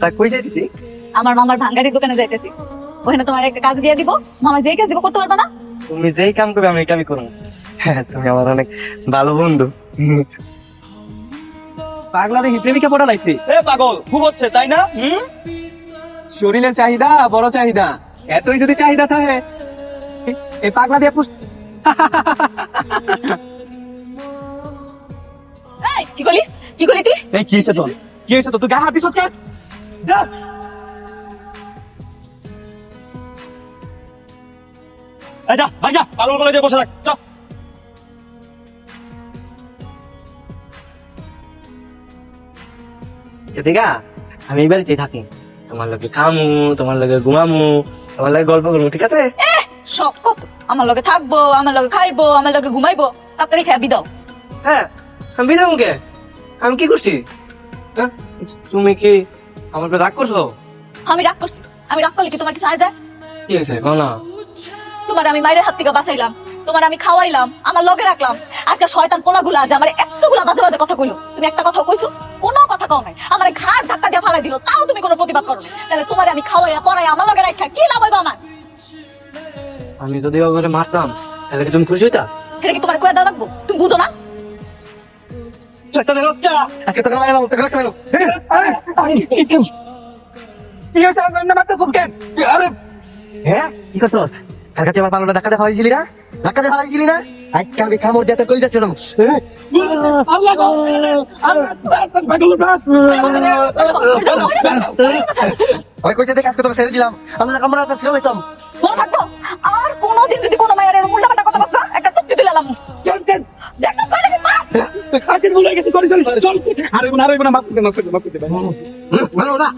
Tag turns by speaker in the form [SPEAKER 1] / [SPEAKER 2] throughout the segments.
[SPEAKER 1] তা কই যাইতেছি?
[SPEAKER 2] আমার মামার ভাঙ্গারির দোকানে যাইতেছি। ওখানে তোমার একটা কাজ দিয়ে দিব, মামা যেই কাজ দিব করতে পারবা না?
[SPEAKER 1] তুমি যেই কাম করবে আমি এই কামই করবো। হ্যাঁ, তুমি আমার অনেক ভালো বন্ধু।
[SPEAKER 3] পাগলা দেখি প্রেমিকা পড়া লাইছি।
[SPEAKER 4] এ পাগল খুব হচ্ছে তাই না?
[SPEAKER 3] শরীরের চাহিদা বড় চাহিদা, এতই যদি চাহিদা থাকে এই পাগলা দিয়ে
[SPEAKER 2] এই, কি করলি তুই?
[SPEAKER 3] এই কি হয়েছে তোর? কি হয়েছে তোর? তুই গায়ে হাত দিছস কেন? যা
[SPEAKER 4] এই যা ভাই যা, পাগল বলে যে বসে থাক চল।
[SPEAKER 1] দেখা আমি এই বাড়িতেই থাকি, তোমার লগে খামু, তোমার লগে ঘুমামু, তোমার লগে গল্প করবো, ঠিক আছে?
[SPEAKER 2] সব কত আমার লগে থাকবো, আমার লগে খাইবো, আমার লগে ঘুমাইবো, তাড়াতাড়ি খেয়ে বিদাও।
[SPEAKER 1] হ্যাঁ, আমি বিদায় মুখে আমি কি করছি? হ্যাঁ, তুমি কি আমার উপরে রাগ করছো?
[SPEAKER 2] আমি রাগ করছি? আমি রাগ করলে কি তোমার কিছু আয় যায়?
[SPEAKER 1] কি হয়েছে কও না?
[SPEAKER 2] তোমার আমি মায়ের হাত থেকে বাঁচাইলাম, তোমার আমি খাওয়াইলাম, আমার লগে রাখলাম। আজকে শয়তান পোলা গুলা আছে আমার এতগুলা বাজে বাজে কথা কইলো, তুমি একটা কথা কইছো? কোনো কথা কও নাই, আমার ঘাড় ধাক্কা দিয়ে ফালাই দিল, তাও তুমি কোনো প্রতিবাদ করো না। তাহলে তোমার আমি খাওয়াইয়া পড়াইয়া আমার লগে রাখা কি লাভ হইব আমার?
[SPEAKER 1] আমি যদি ওগুলো মারতাম তাহলে কি তুমি খুশি হইতা?
[SPEAKER 2] এটা কি তোমার কয়ে দেওয়া লাগবো? তুমি বুঝো না?
[SPEAKER 4] শয়তানের বাচ্চা, আজকে তোকে মারলাম, তোকে রাখতে পারলাম।
[SPEAKER 3] কি হয়েছে? আমার নাম একটা সুস্কেন। আরে
[SPEAKER 5] হ্যাঁ কি করছস? কার কাছে আমার পালনটা ধাক্কা দিয়ে ফালাইছিলি না? ধাক্কা দিয়ে ফালাইছিলি না? আজকে আমি খামর দিয়ে তোর কই যাচ্ছিলাম।
[SPEAKER 3] আল্লাহ গো, আল্লাহ পাগল বাস।
[SPEAKER 5] ওই কইতে দেখে আজকে তোকে ছেড়ে দিলাম, আমরা আমরা তো ছেড়ে দিতাম।
[SPEAKER 2] মনে থাকবো আর কোনোদিন যদি কোনো মায়ের এরকম উল্টাপাল্টা কথা কস না, একটা শক্তি তুলে এলাম।
[SPEAKER 3] চল চল
[SPEAKER 2] দেখো কয়টাকে মার।
[SPEAKER 3] কাটির বলে গেছে, চল চল চল। আরে না মাফ করে দে।
[SPEAKER 5] ভালো না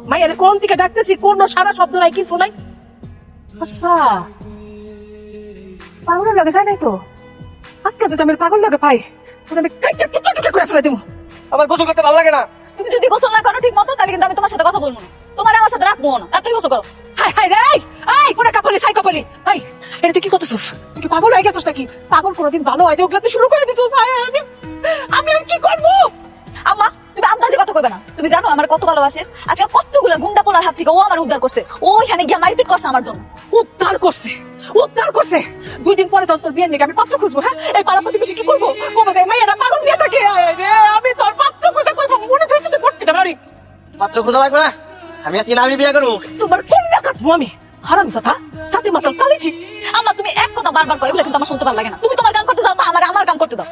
[SPEAKER 6] মায়ের কোন দিকে ডাকতেছি, কোন সারা শব্দ নাই, কিছু নাই। আচ্ছা পাগলের লাগে যায় নাই তো? আজকে যদি আমি পাগল লাগে পাই, তোর আমি কাইটা টুকরা টুকরা করে ফেলে দেবো।
[SPEAKER 1] আমার গোসল করতে ভালো লাগে না।
[SPEAKER 2] তুমি যদি গোসল না করো ঠিক মতো, তাহলে কিন্তু আমি তোমার সাথে কথা বলবো না, তোমার আমার সাথে রাখবো না। তাড়াতাড়ি গোসল করো।
[SPEAKER 6] হাই হাই রে, এই পুরা কাপলি সাই কাপলি, এই এটা তুই কি করতেছিস? তুই কি পাগল হয়ে গেছিস নাকি? পাগল কোনোদিন ভালো হয় যে ওগুলা তুই শুরু করে দিছিস? আমি আর কি করবো?
[SPEAKER 2] আম্মা, তুমি আন্দাজে কথা কইবে না। তুমি জানো আমার কত ভালোবাসে। আজকে কতগুলো গুন্ডা পোলার হাত থেকে ও আমার উদ্ধার করছে, ও এখানে গিয়ে মারপিট করছে আমার জন্য।
[SPEAKER 6] উদ্ধার করছে, উদ্ধার করছে। 2 দিন পরে তোর বিয়ের নিয়ে আমি পাত্র খুঁজবো। হ্যাঁ, এই পাড়া প্রতিবেশী কি করবো? কবে যায় মাইয়াটা পাগল দিয়ে থাকে। আয় রে, আমি তোর পাত্র খুঁজে করবো, মনে হচ্ছে তুই পড়তে পারি।
[SPEAKER 1] মাত্র খোঁজা লাগবে না, আমি আজকে না আমি বিয়ে করবো।
[SPEAKER 6] তোমার কন্যা কাটবো আমি, হারাম সাথা সাথে মাতাল তালি ঠিক।
[SPEAKER 2] আম্মা, তুমি এক কথা বারবার কয়, এগুলো কিন্তু আমার শুনতে ভালো লাগে না। তুমি তোমার কাম করতে দাও, তা আমার কাম করতে দাও।